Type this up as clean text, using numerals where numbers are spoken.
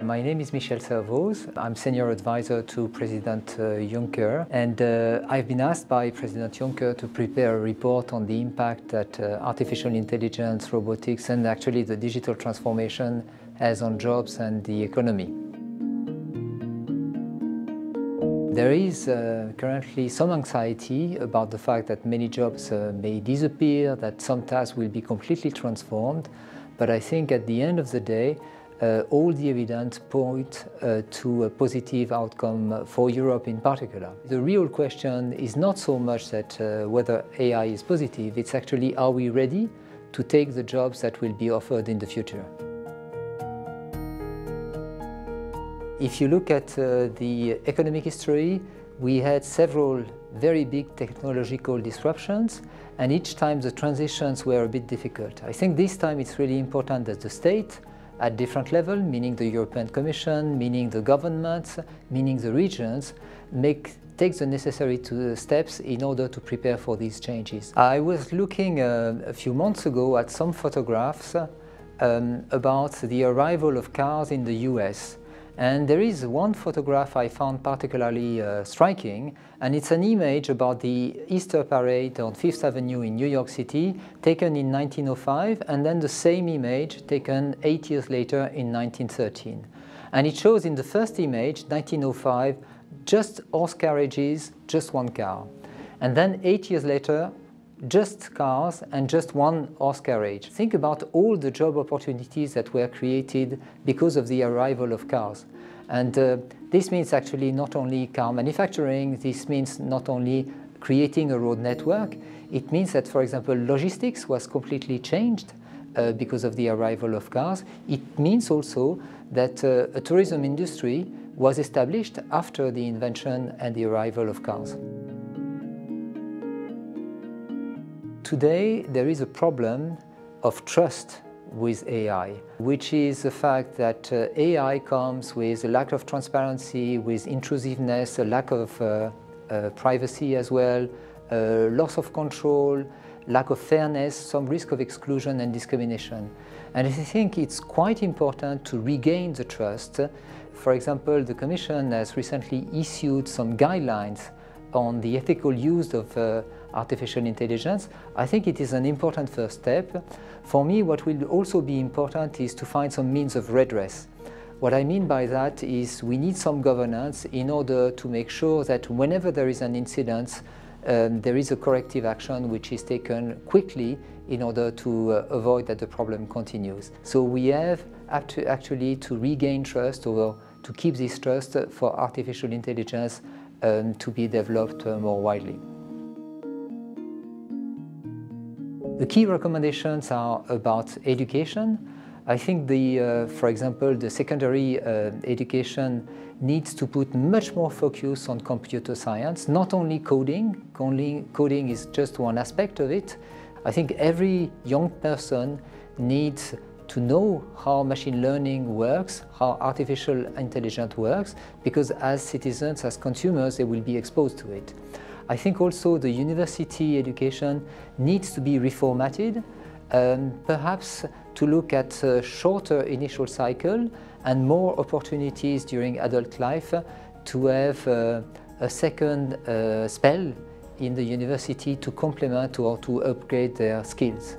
My name is Michel Servoz. I'm Senior Advisor to President Juncker, and I've been asked by President Juncker to prepare a report on the impact that artificial intelligence, robotics, and actually the digital transformation has on jobs and the economy. There is currently some anxiety about the fact that many jobs may disappear, that some tasks will be completely transformed, but I think at the end of the day, all the evidence point to a positive outcome for Europe in particular. The real question is not so much that whether AI is positive, it's actually are we ready to take the jobs that will be offered in the future. If you look at the economic history, we had several very big technological disruptions, and each time the transitions were a bit difficult. I think this time it's really important that the state at different levels, meaning the European Commission, meaning the governments, meaning the regions, take the necessary steps in order to prepare for these changes. I was looking a few months ago at some photographs about the arrival of cars in the US. And there is one photograph I found particularly striking, and it's an image about the Easter parade on Fifth Avenue in New York City, taken in 1905, and then the same image taken 8 years later in 1913. And it shows in the first image, 1905, just horse carriages, just one car. And then 8 years later, just cars and just one horse carriage. Think about all the job opportunities that were created because of the arrival of cars. And this means actually not only car manufacturing, this means not only creating a road network, it means that, for example, logistics was completely changed because of the arrival of cars. It means also that a tourism industry was established after the invention and the arrival of cars. Today, there is a problem of trust with AI, which is the fact that AI comes with a lack of transparency, with intrusiveness, a lack of privacy as well, loss of control, lack of fairness, some risk of exclusion and discrimination. And I think it's quite important to regain the trust. For example, the Commission has recently issued some guidelines on the ethical use of artificial intelligence. I think it is an important first step. For me, what will also be important is to find some means of redress. What I mean by that is we need some governance in order to make sure that whenever there is an incident, there is a corrective action which is taken quickly in order to avoid that the problem continues. So we have actually to regain trust, or to keep this trust for artificial intelligence to be developed more widely. The key recommendations are about education. I think for example, the secondary education needs to put much more focus on computer science, not only coding. Coding is just one aspect of it. I think every young person needs to know how machine learning works, how artificial intelligence works, because as citizens, as consumers, they will be exposed to it. I think also the university education needs to be reformatted, perhaps to look at a shorter initial cycle and more opportunities during adult life to have a second spell in the university to complement or to upgrade their skills.